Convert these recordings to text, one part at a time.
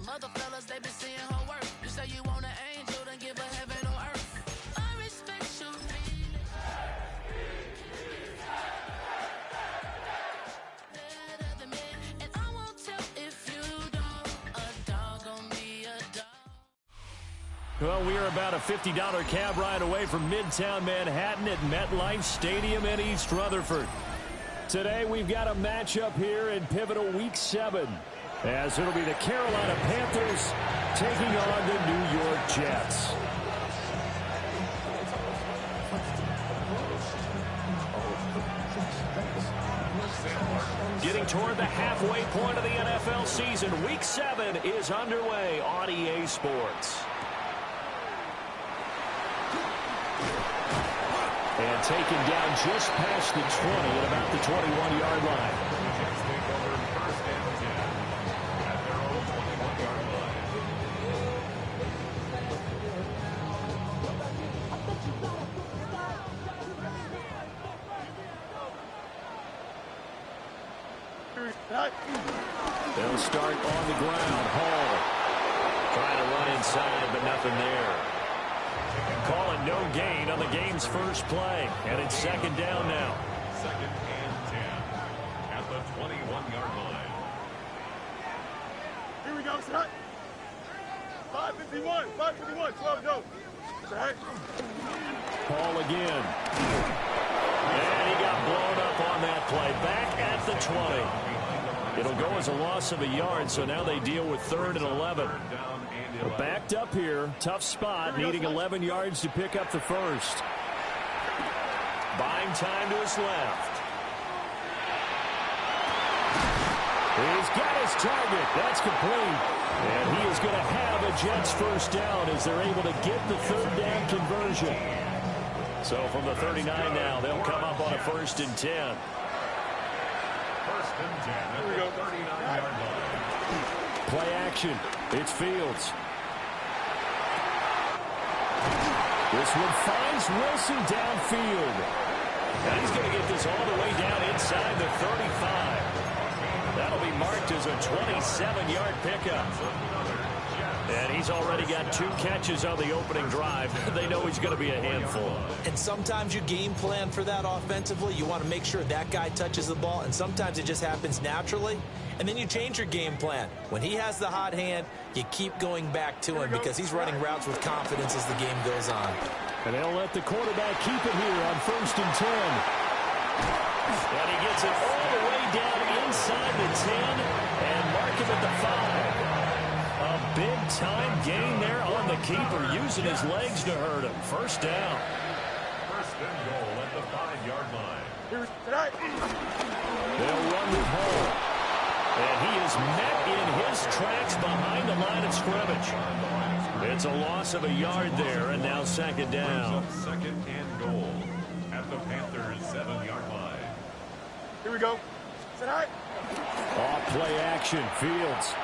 Them other fellas, they been seeing her work. You say you want an angel, then give her heaven on earth. I respect your feelings. And I won't tell if you don't. A dog gon' be a dog. Well, we are about a $50 cab ride away from Midtown Manhattan at MetLife Stadium in East Rutherford. Today, we've got a matchup here in pivotal Week 7, as it'll be the Carolina Panthers taking on the New York Jets. Getting toward the halfway point of the NFL season, Week 7 is underway on EA Sports. And taken down just past the 20 at about the 21-yard line. They'll start on the ground. Hall trying to run inside, but nothing there. Call it no gain on the game's first play. And it's second down now. Second and 10 at the 21-yard line. Here we go, set. 5:51, 12 go. Set. Hall again. And he got blown up on that play. Back at the 20. It'll go as a loss of a yard, so now they deal with 3rd and 11. They're backed up here. Tough spot, needing 11 yards to pick up the first. Buying time to his left. He's got his target. That's complete. And he is going to have a Jets first down as they're able to get the 3rd down conversion. So from the 39 now, they'll come up on a 1st and 10. 1st and 10 at the 39-yard line. Play action. It's Fields. This one finds Wilson downfield. And he's going to get this all the way down inside the 35. That'll be marked as a 27-yard pickup. And he's already got 2 catches on the opening drive. They know he's going to be a handful. And sometimes you game plan for that offensively. You want to make sure that guy touches the ball, and sometimes it just happens naturally. And then you change your game plan. When he has the hot hand, you keep going back to him because he's running routes with confidence as the game goes on. And they'll let the quarterback keep it here on 1st and 10. And he gets it all the way down inside the 10 and mark him at the 5. A big-time gain there on the keeper, using his legs to hurt him. First down. 1st and goal at the 5-yard line. They'll run with Hall. And he is met in his tracks behind the line of scrimmage. It's a loss of a yard there, and now second down. Second and goal at the Panthers' 7-yard line. Here we go. Set high. Off play action, Fields.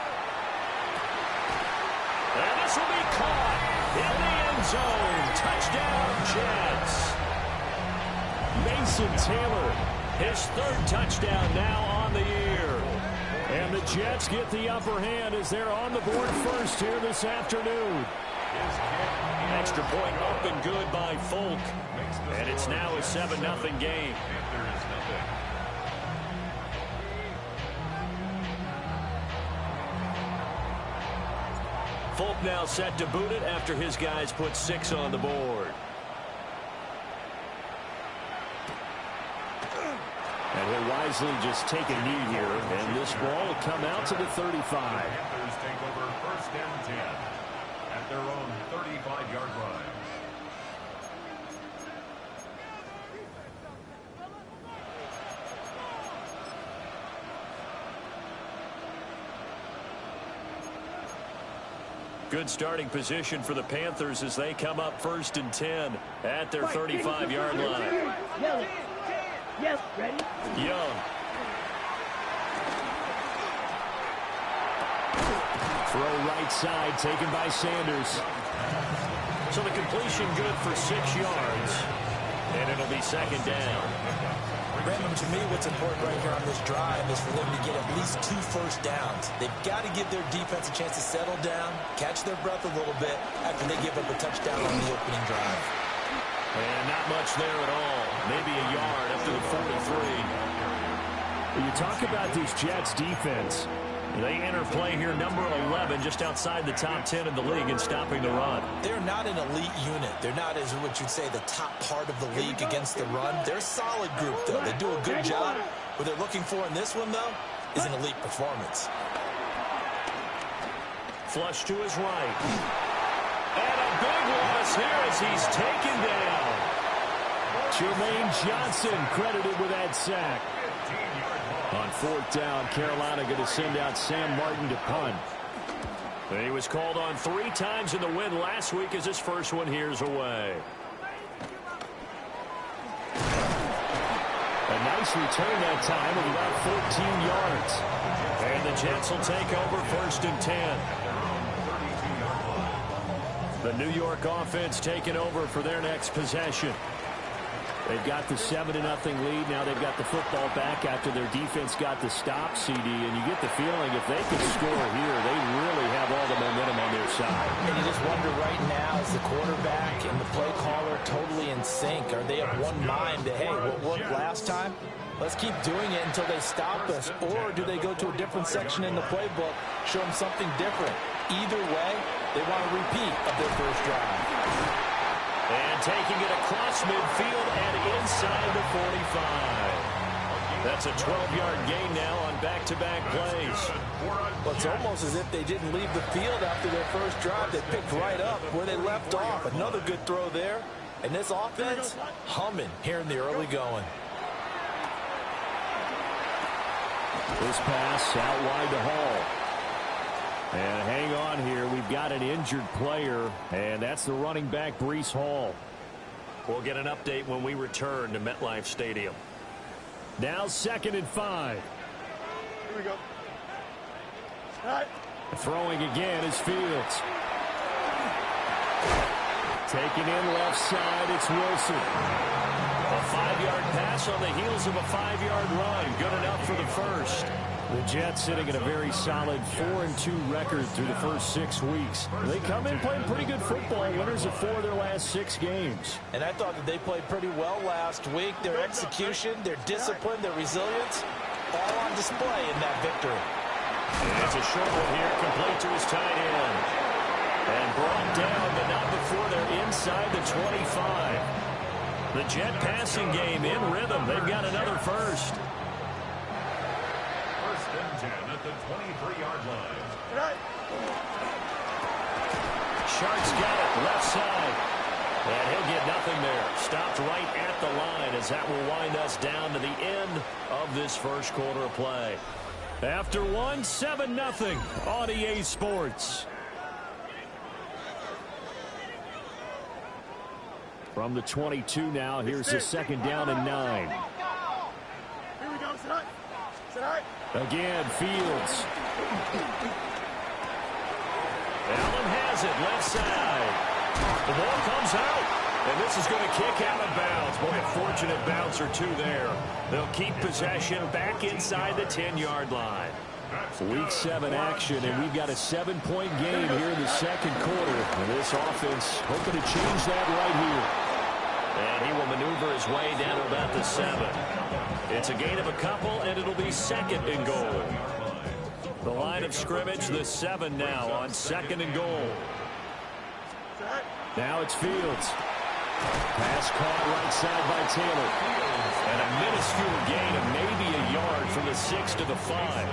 And this will be caught in the end zone. Touchdown, Jets. Mason Taylor, his 3rd touchdown now on the year. And the Jets get the upper hand as they're on the board first here this afternoon. Extra point up and good by Folk. And it's now a 7-0 game. Folk now set to boot it after his guys put 6 on the board. And he'll wisely just take a knee here, and this ball will come out to the 35. The Panthers take over 1st and 10 at their own 35-yard line. Good starting position for the Panthers as they come up 1st and 10 at their 35-yard line. Yes, ready? Young. Throw right side taken by Sanders. So the completion good for 6 yards. And it'll be second down. Brandon, to me, what's important right here on this drive is for them to get at least 2 first downs. They've got to give their defense a chance to settle down, catch their breath a little bit after they give up a touchdown on the opening drive. And not much there at all. Maybe a yard up to the 43. You talk about this Jets defense. They enter play here, number 11, just outside the top 10 in the league in stopping the run. They're not an elite unit. They're not, as what you'd say, the top part of the league against the run. They're a solid group, though. They do a good job. What they're looking for in this one, though, is an elite performance. Flush to his right. And a big loss here as he's taken down. Jermaine Johnson credited with that sack. On 4th down, Carolina going to send out Sam Martin to punt. He was called on 3 times in the win last week as his first one here's away. A nice return that time of about 14 yards. And the Jets will take over 1st and 10. The New York offense taking over for their next possession. They've got the 7-0 lead. Now they've got the football back after their defense got the stop, CD. And you get the feeling if they can score here, they really have all the momentum on their side. And you just wonder right now, is the quarterback and the play caller totally in sync? Are they of one mind that, hey, what worked last time? Let's keep doing it until they stop us. Or do they go to a different section in the playbook, show them something different? Either way, they want a repeat of their first drive. And taking it across midfield and inside the 45. That's a 12-yard gain now on back-to-back plays. Well, it's almost as if they didn't leave the field after their first drive. They picked right up where they left off. Another good throw there. And this offense, humming here in the early going. This pass out wide to Hall. And hang on here. We've got an injured player, and that's the running back, Breece Hall. We'll get an update when we return to MetLife Stadium. Now 2nd and 5. Here we go. All right. Throwing again is Fields. Taking in left side, it's Wilson. A 5-yard pass on the heels of a 5-yard run. Good enough for the first. The Jets sitting at a very solid 4-2 record through the first 6 weeks. They come in playing pretty good football, winners of 4 of their last 6 games. And I thought that they played pretty well last week. Their execution, their discipline, their resilience, all on display in that victory. And it's a short one here, complete to his tight end. And brought down, but not before they're inside the 25. The Jet passing game in rhythm. They've got another first. 1st and 10 at the 23-yard line. All right. Sharks got it, left side. And he'll get nothing there. Stopped right at the line as that will wind us down to the end of this first quarter of play. After 7-0 on EA Sports. From the 22 now, here's the 2nd down and 9. Here we go. Sit right. Sit right. Again, Fields. Allen has it, left side. The ball comes out, and this is going to kick out of bounds. Boy, a fortunate bounce or two there. They'll keep possession back inside the 10-yard line. Week 7 action, and we've got a 7-point game here in the 2nd quarter. And this offense hoping to change that right here. And he will maneuver his way down to about the 7. It's a gain of a couple, and it'll be 2nd and goal. The line of scrimmage, the 7 now on 2nd and goal. Now it's Fields. Pass caught right side by Taylor. And a minuscule gain of maybe a yard from the 6 to the 5.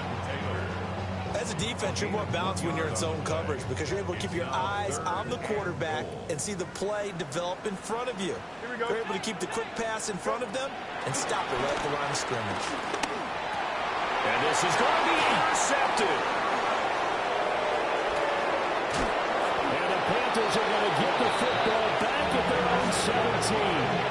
As a defense, you're more balanced when you're in zone coverage because you're able to keep your eyes on the quarterback and see the play develop in front of you. You're able to keep the quick pass in front of them and stop it right at the line of scrimmage. And this is going to be intercepted. And the Panthers are going to get the football back at their own 17.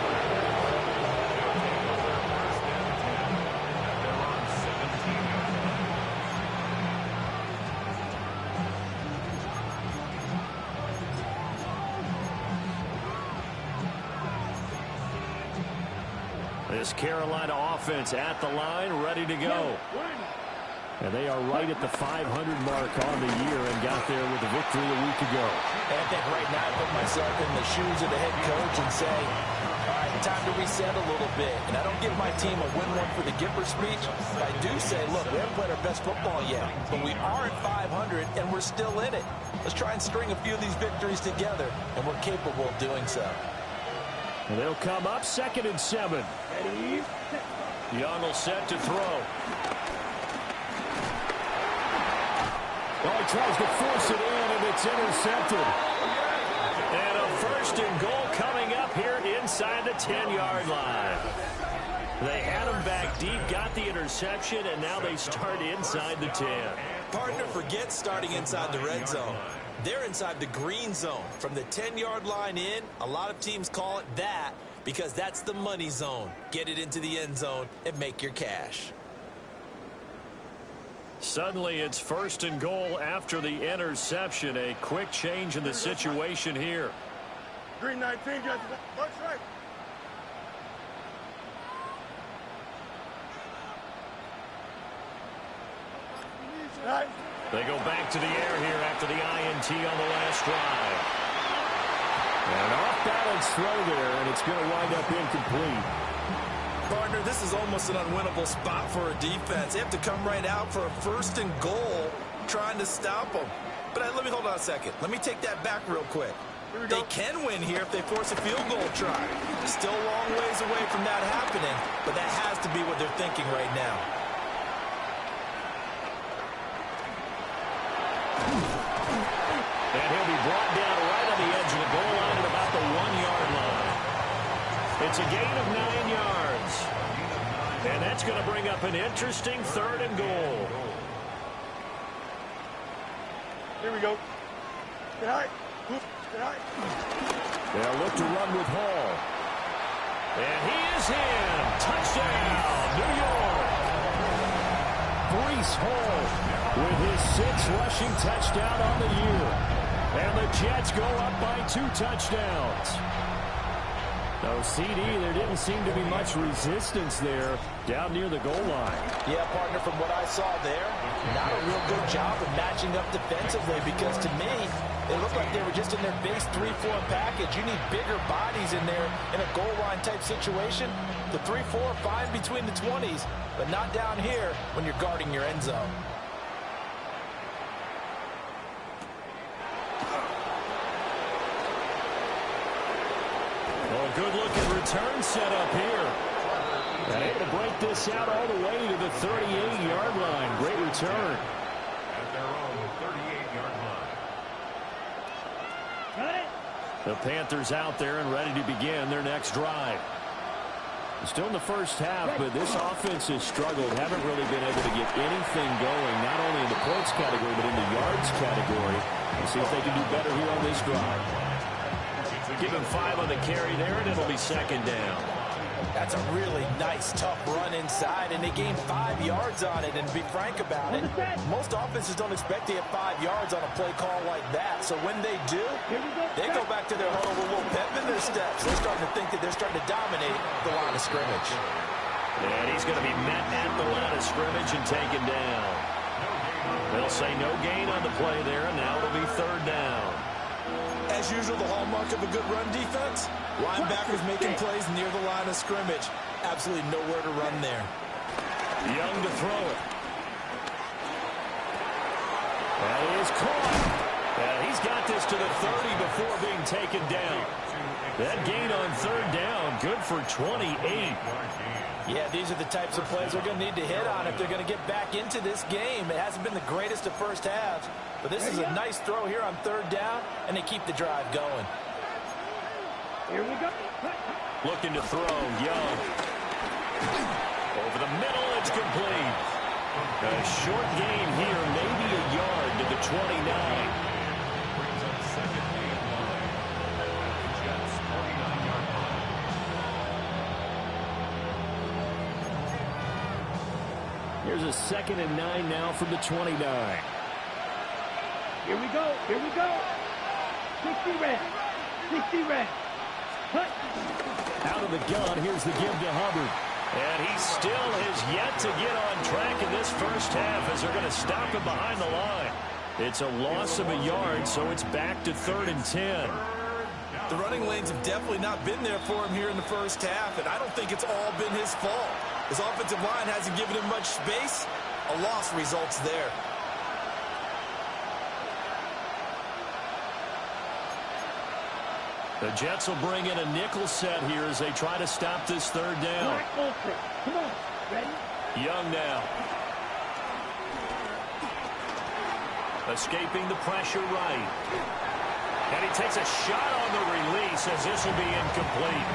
This Carolina offense at the line, ready to go. And they are right at the 500 mark on the year and got there with a victory a week ago. And I think right now I put myself in the shoes of the head coach and say, all right, time to reset a little bit. And I don't give my team a win one for the Gipper speech. But I do say, look, we haven't played our best football yet, but we are at 500 and we're still in it. Let's try and string a few of these victories together, and we're capable of doing so. And they'll come up 2nd and 7. Ready? Young will set to throw. Well, he tries to force it in, and it's intercepted. And a 1st and goal coming up here inside the 10-yard line. They had him back deep, got the interception, and now they start inside the 10. Partner, forget starting inside the red zone. They're inside the green zone. From the 10-yard line in, a lot of teams call it that because that's the money zone. Get it into the end zone and make your cash. Suddenly it's 1st and goal after the interception. A quick change in the situation here. Green 19, just watch right. Right. They go back to the air here after the INT on the last drive. An off-balance throw there, and it's going to wind up incomplete. Partner, this is almost an unwinnable spot for a defense. They have to come right out for a 1st and goal trying to stop them. But let me hold on a second. Let me take that back real quick. They can win here if they force a field goal try. Still a long ways away from that happening, but that has to be what they're thinking right now. And he'll be brought down right on the edge of the goal line at about the 1-yard line. It's a gain of 9 yards. And that's going to bring up an interesting 3rd and goal. Here we go. Get high. Get high. They'll look to run with Hall. And he is in. Touchdown, New York. Breece Hall with his 6th rushing touchdown on the year. And the Jets go up by 2 touchdowns. No, CD, there didn't seem to be much resistance there down near the goal line. Yeah, partner, from what I saw there, not a real good job of matching up defensively because to me, it looked like they were just in their base 3-4 package. You need bigger bodies in there in a goal line type situation. The 3-4 fine between the 20s, but not down here when you're guarding your end zone. Oh, good-looking return set up here. And able to break this out all the way to the 38-yard line. Great return. At their own 38-yard line. Cut it. The Panthers out there and ready to begin their next drive. Still in the first half, but this offense has struggled. Haven't really been able to get anything going, not only in the points category, but in the yards category. We'll see if they can do better here on this drive. Give him 5 on the carry there, and it'll be 2nd down. That's a really nice, tough run inside, and they gained 5 yards on it. And to be frank about it, most offenses don't expect to get 5 yards on a play call like that. So when they do, they go back to their huddle with a little pep in their steps. They're starting to think that they're starting to dominate the line of scrimmage. And he's going to be met at the line of scrimmage and taken down. They'll say no gain on the play there, and now it'll be 3rd down. As usual, the hallmark of a good run defense, linebackers making plays near the line of scrimmage. Absolutely nowhere to run there. Young to throw it. That is caught. And he's got this to the 30 before being taken down. That gain on 3rd down, good for 28. Yeah, these are the types of plays they're going to need to hit on if they're going to get back into this game. It hasn't been the greatest of first halves, but this is a nice throw here on 3rd down, and they keep the drive going. Here we go. Looking to throw, Young. Over the middle, it's complete. A short gain here, maybe a yard to the 29. Brings up 2nd and 9. The Jets 49-yard line. Here's a 2nd and 9 now from the 29. Here we go. Here we go. 60 red. 60 red. Cut. Out of the gun, here's the give to Hubbard. And he still has yet to get on track in this first half as they're going to stop him behind the line. It's a loss of a yard, so it's back to 3rd and 10. The running lanes have definitely not been there for him here in the first half, and I don't think it's all been his fault. His offensive line hasn't given him much space. A loss results there. The Jets will bring in a nickel set here as they try to stop this 3rd down. Come on. Ready? Young now. Escaping the pressure right. And he takes a shot on the release as this will be incomplete.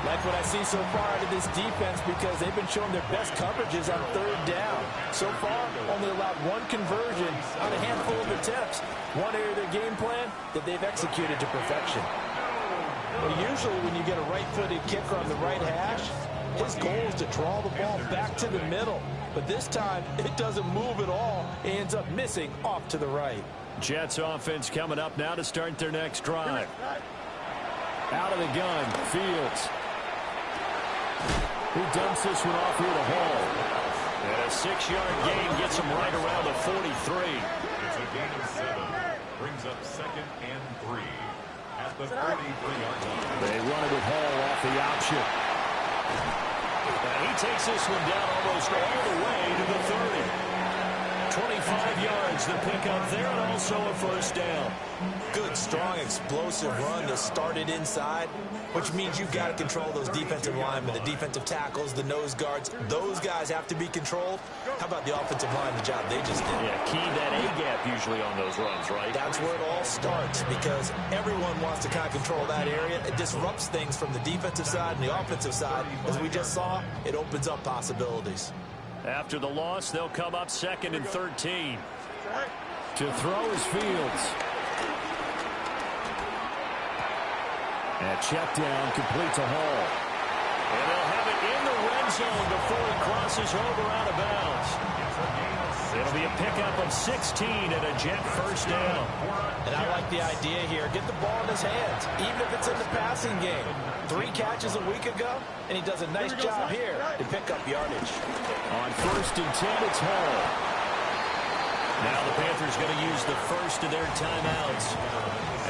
Like what I see so far out of this defense because they've been showing their best coverages on 3rd down. So far, only allowed 1 conversion on a handful of attempts. One area of their game plan that they've executed to perfection. Well, usually when you get a right-footed kicker on the right hash, his goal is to draw the ball back to the middle. But this time, it doesn't move at all. It ends up missing off to the right. Jets offense coming up now to start their next drive. Out of the gun, Fields. He dumps this one off here to Hall. And a 6-yard gain gets him right around the 43. It's a gain of 7. Brings up 2nd and 3 at the 33-yard line. They run it with Hall off the option. And he takes this one down almost all the way to the 30. 25 yards the pickup there, and also a 1st down. Good, strong, explosive run that started inside, which means you've got to control those defensive linemen, the defensive tackles, the nose guards. Those guys have to be controlled. How about the offensive line, the job they just did? Yeah, key that A-gap usually on those runs, right? That's where it all starts because everyone wants to kind of control that area. It disrupts things from the defensive side and the offensive side. As we just saw, it opens up possibilities. After the loss, they'll come up 2nd and 13. To throw is Fields. And check down, complete to Hall. And they'll have it in the red zone before it crosses over out of bounds. It'll be a pickup of 16 and a Jet 1st down. And I like the idea here. Get the ball in his hands, even if it's in the passing game. 3 catches a week ago, and he does a nice job here to pick up yardage. On 1st and 10, it's Hall. Now the Panthers going to use the first of their timeouts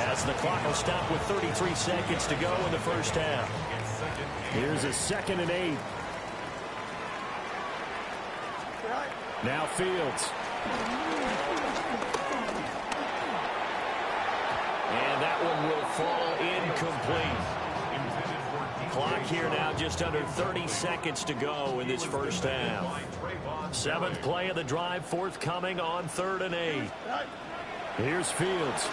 as the clock will stop with 33 seconds to go in the first half. Here's a 2nd and 8. Now Fields. And that one will fall incomplete. Clock here now just under 30 seconds to go in this first half. 7th play of the drive forthcoming on 3rd and 8. Here's Fields.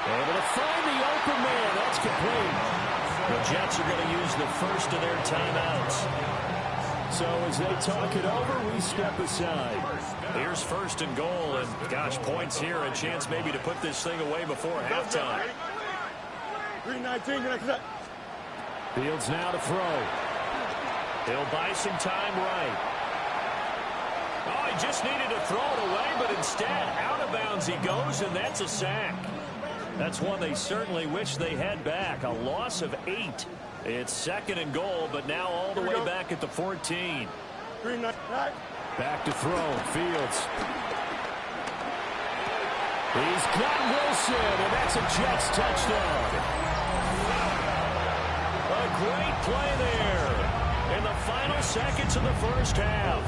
Able to find the open man. That's complete. The Jets are going to use the first of their timeouts. So as they talk it over, we step aside. Here's 1st and goal, and gosh, points here, a chance maybe to put this thing away before halftime. 3:19. Fields now to throw. He'll buy some time right. Oh, he just needed to throw it away, but instead, out of bounds he goes, and that's a sack. That's one they certainly wish they had back. A loss of 8. It's 2nd and goal, but now all the way back at the 14. Back to throw. Fields. He's got Wilson, and that's a Jets touchdown. A great play there in the final seconds of the first half.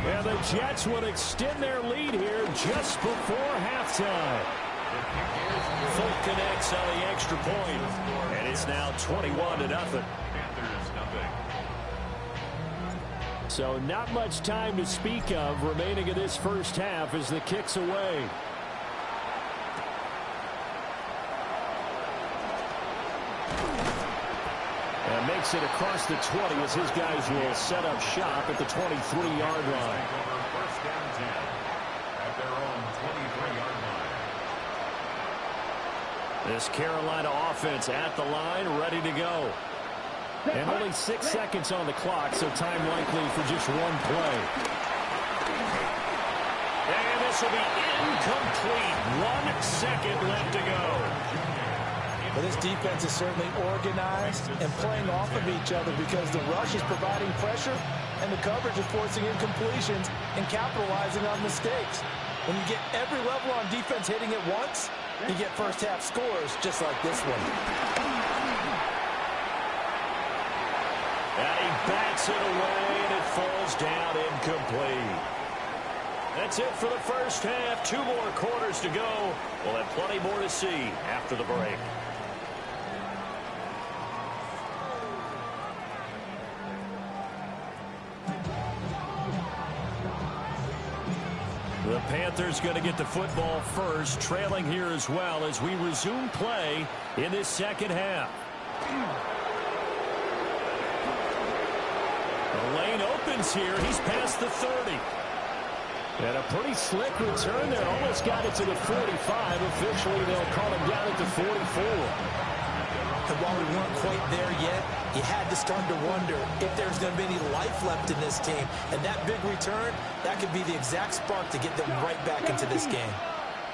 And the Jets would extend their lead here just before halftime. Folk connects on the extra point, and it's now 21-0. So not much time to speak of remaining in this first half as the kick's away. And makes it across the 20 as his guys will set up shop at the 23-yard line. First down 10 at their own 23-yard line. This Carolina offense at the line, ready to go. And only 6 seconds on the clock, so time likely for just one play. And this will be incomplete. 1 second left to go. But this defense is certainly organized and playing off of each other because the rush is providing pressure and the coverage is forcing incompletions and capitalizing on mistakes. When you get every level on defense hitting it once, you get first-half scores just like this one. And he bats it away, and it falls down incomplete. That's it for the first half. 2 more quarters to go. We'll have plenty more to see after the break. The Panthers going to get the football first, trailing here as well as we resume play in this second half. The lane opens here. He's past the 30. And a pretty slick return there. Almost got it to the 45. Officially, they'll call him down at the 44. And while we weren't quite there yet, you had to start to wonder if there's going to be any life left in this team. And that big return, that could be the exact spark to get them right back into this game.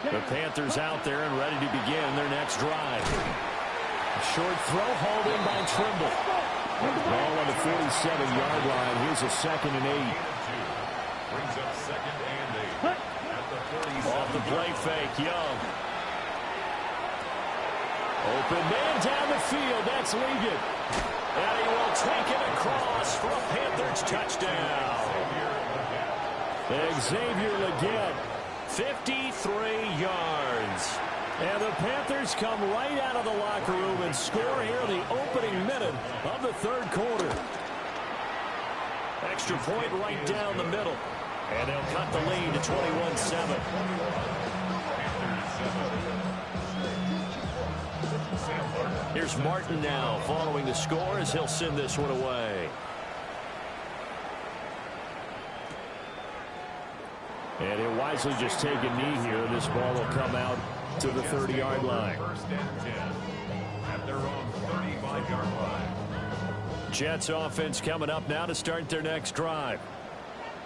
The Panthers out there and ready to begin their next drive. A short throw hauled in by Trimble. Ball on the 47-yard line. Here's a 2nd and 8. Brings up 2nd and 8. At the 37. Off the play fake, Young. Open man down the field. That's Ligon. And he will take it across for a Panthers touchdown. Xavier Legette, 53 yards. And the Panthers come right out of the locker room and score here in the opening minute of the 3rd quarter. Extra point right down the middle. And they'll cut the lead to 21-7. Here's Martin now following the score as he'll send this one away. And he'll wisely just take a knee here. This ball will come out to the 30-yard line. 1st and 10 at their own 35-yard line. Jets offense coming up now to start their next drive.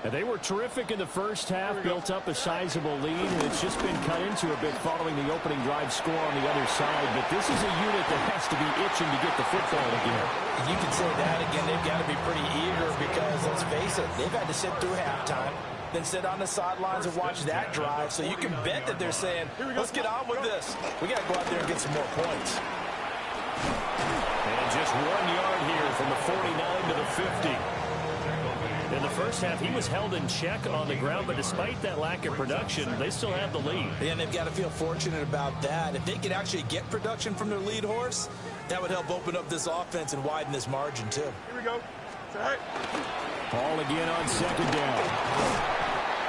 And they were terrific in the first half, built up a sizable lead, and it's just been cut into a bit following the opening drive score on the other side. But this is a unit that has to be itching to get the football again. You can say that again. They've got to be pretty eager because, let's face it, they've had to sit through halftime, then sit on the sidelines and watch that drive. So you can bet that they're saying, let's get on with this. We got to go out there and get some more points. And just 1 yard here from the 49 to the 50. In the first half, he was held in check on the ground, but despite that lack of production, they still have the lead. And they've got to feel fortunate about that. If they could actually get production from their lead horse, that would help open up this offense and widen this margin, too. Here we go. Ball again on 2nd down.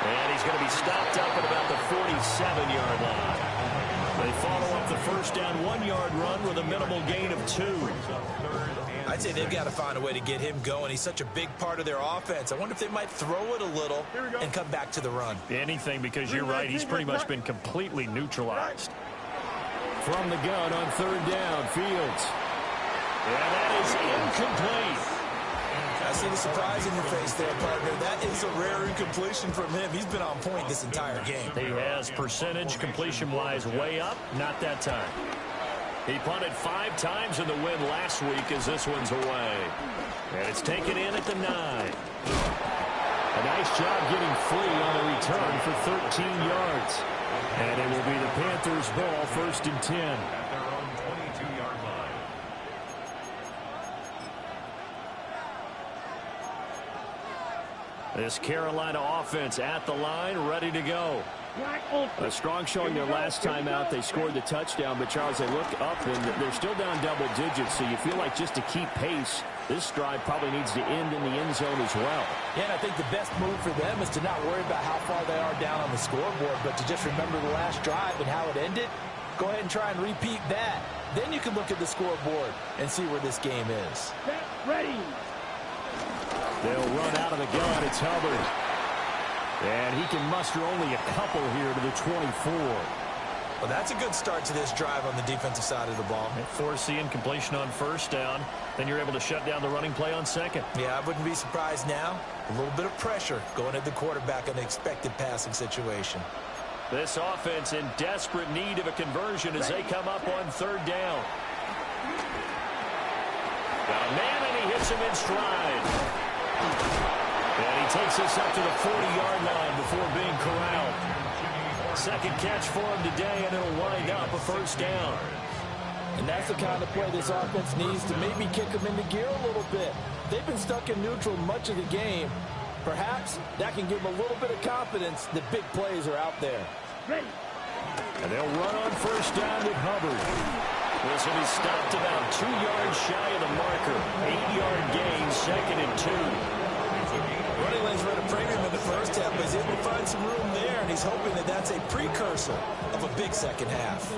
And he's going to be stopped up at about the 47-yard line. They follow up the first down 1-yard run with a minimal gain of 2. I'd say they've got to find a way to get him going. He's such a big part of their offense. I wonder if they might throw it a little and come back to the run. Anything, because you're right. He's pretty much been completely neutralized. From the gun on 3rd down, Fields. And that is incomplete. I see the surprise in your face there, partner. That is a rare incompletion from him. He's been on point this entire game. He has percentage completion-wise way up. Not that time. He punted 5 times in the win last week as this one's away. And it's taken in at the 9. A nice job getting free on the return for 13 yards. And it will be the Panthers' ball, 1st and 10. At their own 22-yard line. This Carolina offense at the line, ready to go. A strong showing their last time out. They scored the touchdown, but Charles, they look up and they're still down double digits, so you feel like just to keep pace, this drive probably needs to end in the end zone as well. Yeah, and I think the best move for them is to not worry about how far they are down on the scoreboard, but to just remember the last drive and how it ended. Go ahead and try and repeat that. Then you can look at the scoreboard and see where this game is. Ready. They'll run out of the gun. It's Hubbard. And he can muster only a couple here to the 24. Well, that's a good start to this drive on the defensive side of the ball. Force the incompletion on 1st down. Then you're able to shut down the running play on 2nd. Yeah, I wouldn't be surprised now. A little bit of pressure going at the quarterback in the expected passing situation. This offense in desperate need of a conversion as they come up on 3rd down. Got a man, and he hits him in stride. And he takes this up to the 40-yard line before being corralled. Second catch for him today, and it'll wind up a first down. And that's the kind of play this offense needs to maybe kick them into gear a little bit. They've been stuck in neutral much of the game. Perhaps that can give them a little bit of confidence that big plays are out there. Ready. And they'll run on first down with Hubbard. This will be stopped about 2 yards shy of the marker. 8-yard gain, 2nd and 2. Running lanes ran a premium in the first half, but he's able to find some room there, and he's hoping that that's a precursor of a big second half.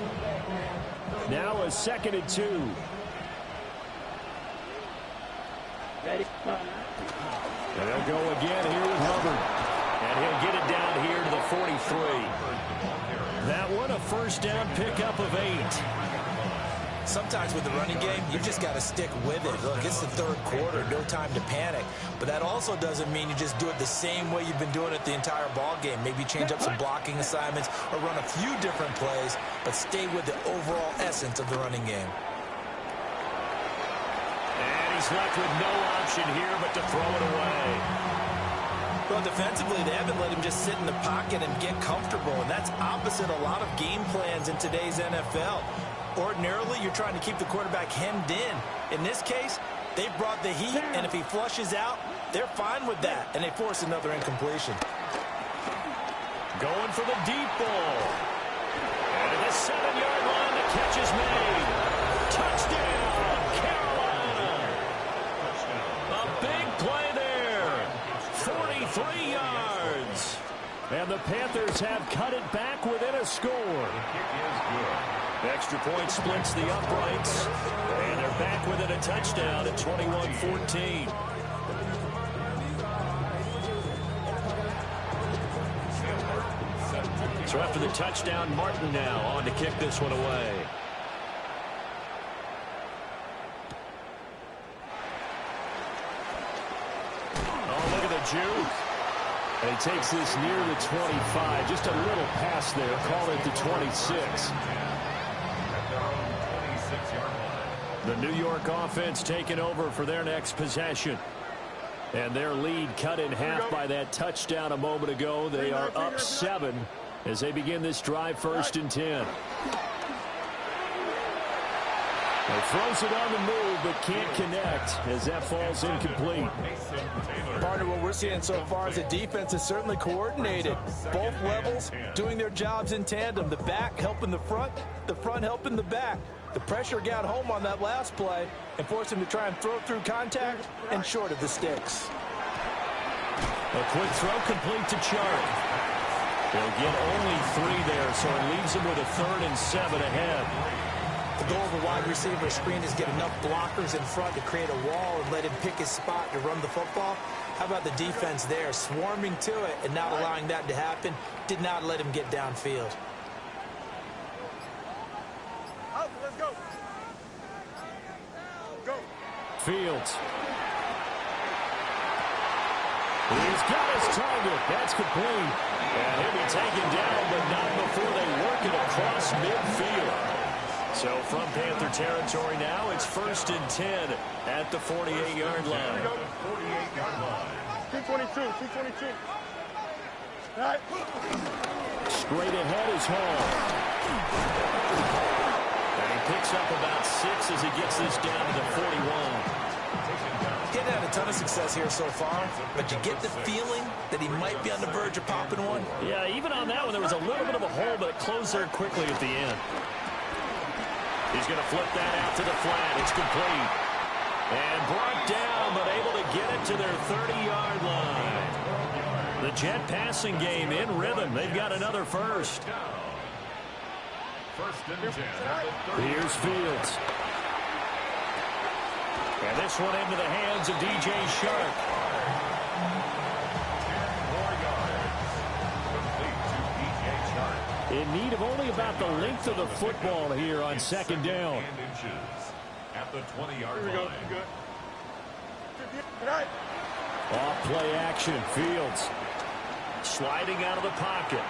Now a 2nd and 2. Ready. And they'll go again here with Hubbard. And he'll get it down here to the 43. That one a first down pickup of 8. Sometimes with the running game, you've just got to stick with it. Look, it's the third quarter, no time to panic. But that also doesn't mean you just do it the same way you've been doing it the entire ball game. Maybe change up some blocking assignments or run a few different plays, but stay with the overall essence of the running game. And he's left with no option here but to throw it away. Well, defensively, they haven't let him just sit in the pocket and get comfortable, and that's opposite a lot of game plans in today's NFL. Ordinarily, you're trying to keep the quarterback hemmed in. In this case, they've brought the heat, and if he flushes out, they're fine with that, and they force another incompletion. Going for the deep ball. And at the 7-yard line, the catch is made. Touchdown, Carolina. A big play there. 43 yards. And the Panthers have cut it back within a score. The kick is good. Extra point splits the uprights, and they're back within a touchdown at 21-14. So after the touchdown, Martin now on to kick this one away. Oh, look at the juke. And he takes this near the 25. Just a little pass there. Call it the 26. The New York offense taking over for their next possession. And their lead cut in half by that touchdown a moment ago. They are up 7 as they begin this drive, 1st and 10. He throws it on the move, but can't connect as that falls incomplete. Partner, what we're seeing so far is the defense is certainly coordinated. Both levels doing their jobs in tandem. The back helping the front helping the back. The pressure got home on that last play and forced him to try and throw through contact and short of the sticks. A quick throw complete to Chark. They'll get only 3 there, so it leaves him with a 3rd and 7 ahead. The goal of a wide receiver screen is get enough blockers in front to create a wall and let him pick his spot to run the football. How about the defense there, swarming to it and not allowing that to happen? Did not let him get downfield. Let's go. Go. Fields. He's got his target. That's complete. And he'll be taken down, but not before they work it across midfield. So from Panther territory now, it's 1st and 10 at the 48-yard line. 48-yard line. 222, 222. All right. Straight ahead is Hall. And he picks up about 6 as he gets this down to the 41. He hasn't had a ton of success here so far, but you get the feeling that he might be on the verge of popping one. Yeah, even on that one, there was a little bit of a hole, but it closed there quickly at the end. He's going to flip that out to the flat. It's complete. And brought down, but able to get it to their 30-yard line. The Jet passing game in rhythm. They've got another first. 1st and 10. Here's Fields. And this one into the hands of DJ Chark. 4 yards. Complete to DJ Chark. In need of only about the length of the football here on 2nd down. Inches at the 20-yard Here we go. line. Good. All right. Off play action. Fields sliding out of the pocket.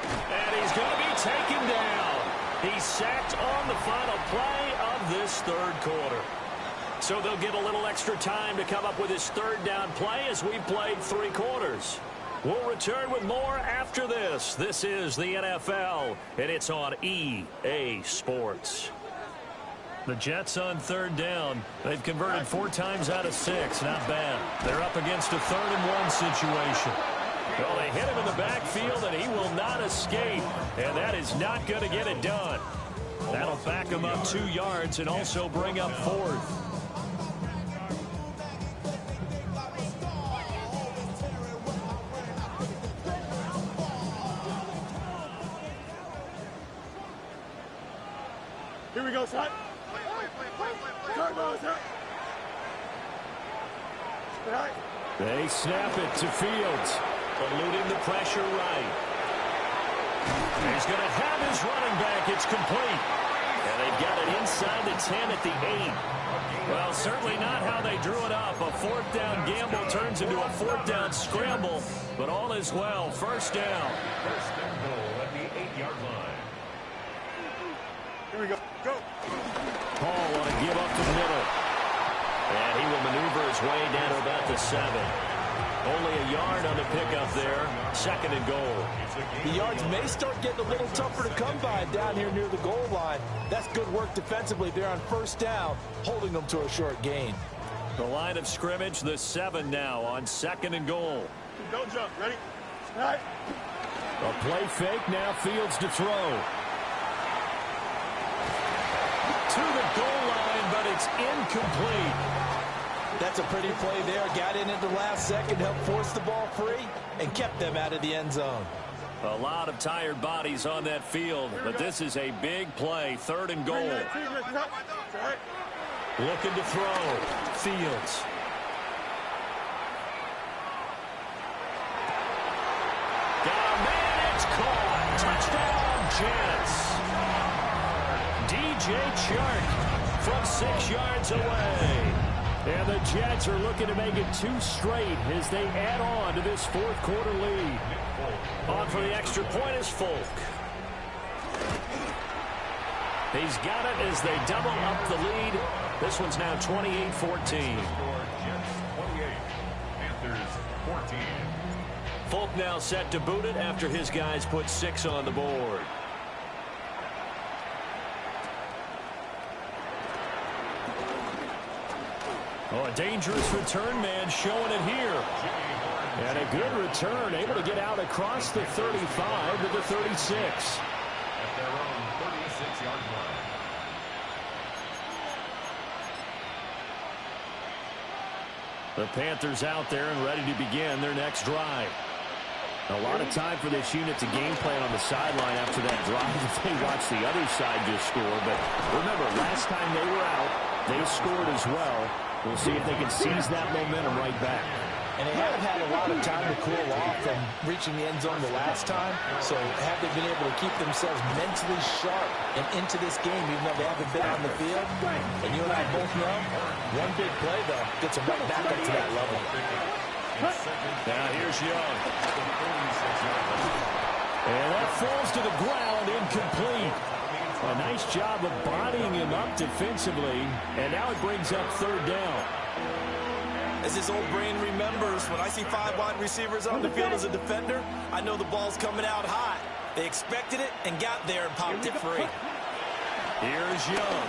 And he's going to be taken down. He's sacked on the final play of this 3rd quarter. So they'll get a little extra time to come up with his third down play as we've played 3 quarters. We'll return with more after this. This is the NFL, and it's on EA Sports. The Jets on third down. They've converted 4 times out of 6. Not bad. They're up against a 3rd and 1 situation. Well, they hit him in the backfield, and he will not escape. And that is not going to get it done. That'll back him up 2 yards and also bring up 4th. Here we go, son. They snap it to Fields. Eluding the pressure right. He's going to have his running back. It's complete. And they've got it inside the 10 at the 8. Well, certainly not how they drew it up. A 4th down gamble turns into a 4th down scramble. But all is well. First down. First and goal at the 8-yard line. Here we go. Go. Paul want to give up the middle. And he will maneuver his way down to about the 7. Only a yard on the pickup there. 2nd and goal. The yards may start getting a little tougher to come by down here near the goal line. That's good work defensively there on first down, holding them to a short gain. The line of scrimmage, the 7 now on 2nd and goal. Don't jump. Ready? All right. A play fake, now Fields to throw. To the goal line, but it's incomplete. That's a pretty play there. Got in at the last second, helped force the ball free, and kept them out of the end zone. A lot of tired bodies on that field, but this is a big play. 3rd and goal. Looking to throw. Fields. Got a man, it's caught. Touchdown, Jets. DJ Chark from 6 yards away. And the Jets are looking to make it 2 straight as they add on to this 4th quarter lead. On for the extra point is Folk. He's got it as they double up the lead. This one's now 28-14. Score Jets 28, Panthers 14. Folk now set to boot it after his guys put 6 on the board. Oh, a dangerous return man showing it here. And a good return, able to get out across the 35 to the 36. At their own 36-yard line. The Panthers out there and ready to begin their next drive. A lot of time for this unit to game plan on the sideline after that drive if they watch the other side just score. But remember, last time they were out, they scored as well. We'll see if they can seize that momentum right back. And they haven't had a lot of time to cool off from reaching the end zone the last time. So have they been able to keep themselves mentally sharp and into this game, even though they haven't been on the field? And you and I both know, one big play, though, gets them right back up to that level. Now here's Young. And that falls to the ground, incomplete. A nice job of bodying him up defensively. And now it brings up 3rd down. As his old brain remembers, when I see 5 wide receivers on the field as a defender, I know the ball's coming out hot. They expected it and got there and popped it free. Here's Young.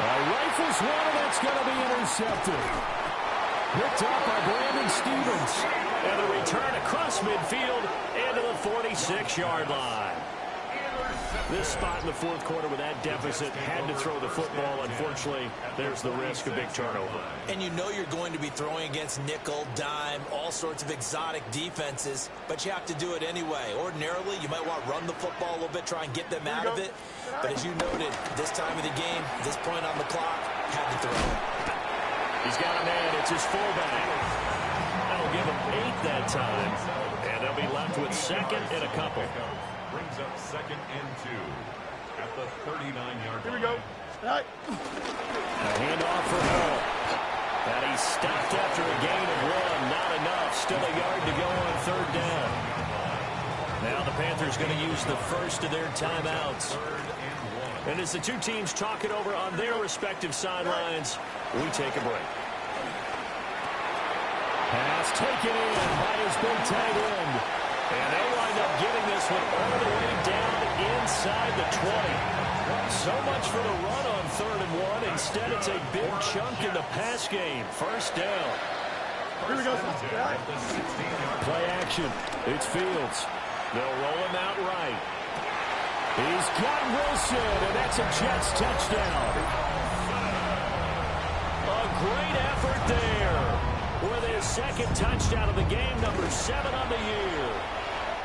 Rifles one, and that's going to be intercepted. Picked up by Brandon Stevens. And the return across midfield into the 46-yard line. This spot in the 4th quarter with that deficit had to throw the football. Unfortunately, there's the risk of big turnover. And you know you're going to be throwing against nickel, dime, all sorts of exotic defenses, but you have to do it anyway. Ordinarily, you might want to run the football a little bit, try and get them out of it. But as you noted, this time of the game, this point on the clock, had to throw it. He's got a man. It's his fullback. That'll give him 8 that time. And they'll be left with 2nd and a couple. Brings up 2nd and 2 at the 39-yard line. Here we go. All right. A handoff for Hall. And he's stopped after a gain of 1. Not enough. Still a yard to go on 3rd down. Now the Panthers going to use the first of their timeouts. And as the two teams talk it over on their respective sidelines, we take a break. Pass taken in by his big tight end. And they wind up getting this one all the way down inside the 20. So much for the run on 3rd and 1. Instead, it's a big chunk in the pass game. First down. Here we go. Play action. It's Fields. They'll roll him out right. He's got Wilson, and that's a Jets touchdown. A great effort there with his second touchdown of the game, number 7 on the year.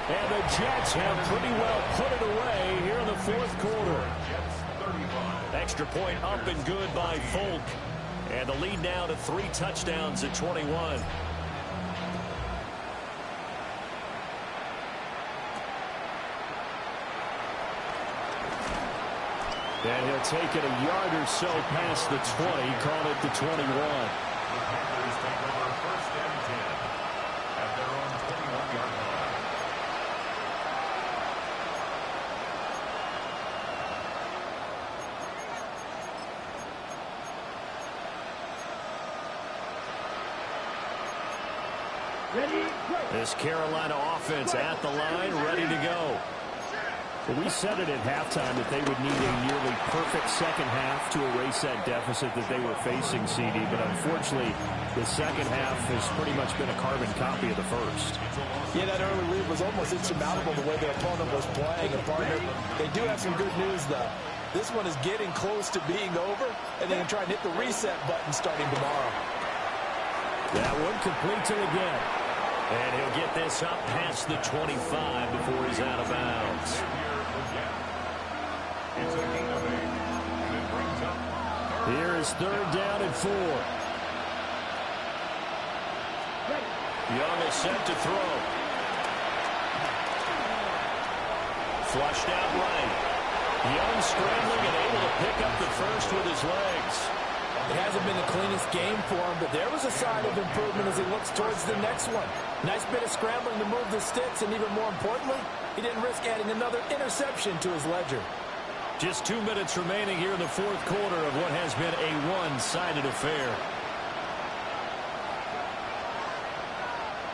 And the Jets have pretty well put it away here in the 4th quarter. Extra point up and good by Folk. And the lead now to 3 touchdowns at 21. And he'll take it a yard or so past the 20, call it the 21. The Panthers take over 1st and 10 at their own 21-yard line. This Carolina offense at the line, ready to go. Well, we said it at halftime that they would need a nearly perfect second half to erase that deficit that they were facing, CD. But unfortunately, the second half has pretty much been a carbon copy of the first. Yeah, that early lead was almost insurmountable the way their opponent was playing. And partner, they do have some good news, though. This one is getting close to being over, and they can try and hit the reset button starting tomorrow. That one complete to the again. And he'll get this up past the 25 before he's out of bounds. It's a gain of 8, and it brings up Here is 3rd down and 4. Young is set to throw. Flushed out right. Young scrambling and able to pick up the first with his legs. It hasn't been the cleanest game for him, but there was a sign of improvement as he looks towards the next one. Nice bit of scrambling to move the sticks, and even more importantly, he didn't risk adding another interception to his ledger. Just 2 minutes remaining here in the 4th quarter of what has been a one-sided affair.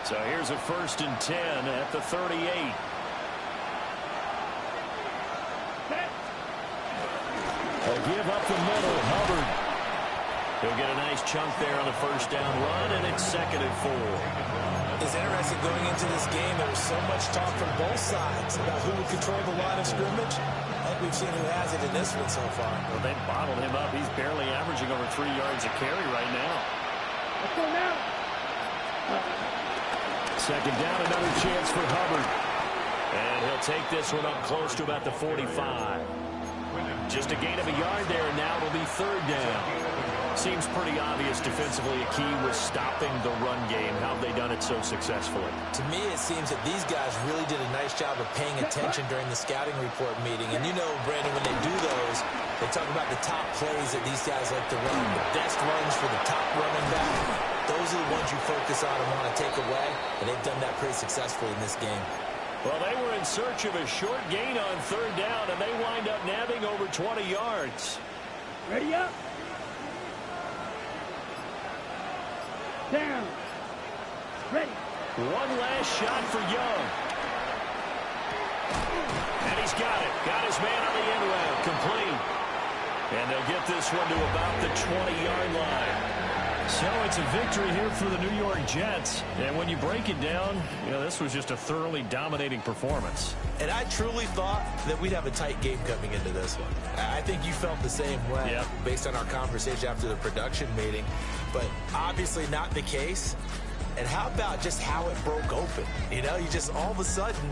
So here's a 1st and 10 at the 38. They'll give up the middle, Hubbard. He'll get a nice chunk there on the 1st down run, and it's 2nd and 4. It's interesting going into this game. There was so much talk from both sides about who would control the line of scrimmage. I think we've seen who has it in this one so far. Well, they bottled him up. He's barely averaging over 3 yards a carry right now. Let's go now. 2nd down, another chance for Hubbard. And he'll take this one up close to about the 45. Just a gain of a yard there, and now it'll be 3rd down. Seems pretty obvious defensively a key was stopping the run game. How have they done it so successfully? To me, it seems that these guys really did a nice job of paying attention during the scouting report meeting. And you know, Brandon, when they do those, they talk about the top plays that these guys like to run, the best runs for the top running back. Those are the ones you focus on and want to take away, and they've done that pretty successfully in this game. Well, they were in search of a short gain on 3rd down, and they wind up nabbing over 20 yards. Ready up. Down. Ready. One last shot for Young. And he's got it. Got his man on the end round. Complete. And they'll get this one to about the 20-yard line. So it's a victory here for the New York Jets. And when you break it down, you know, this was just a thoroughly dominating performance. And I truly thought that we'd have a tight game coming into this one. I think you felt the same way based on our conversation after the production meeting. But obviously not the case. And how about just how it broke open? You know, you just all of a sudden...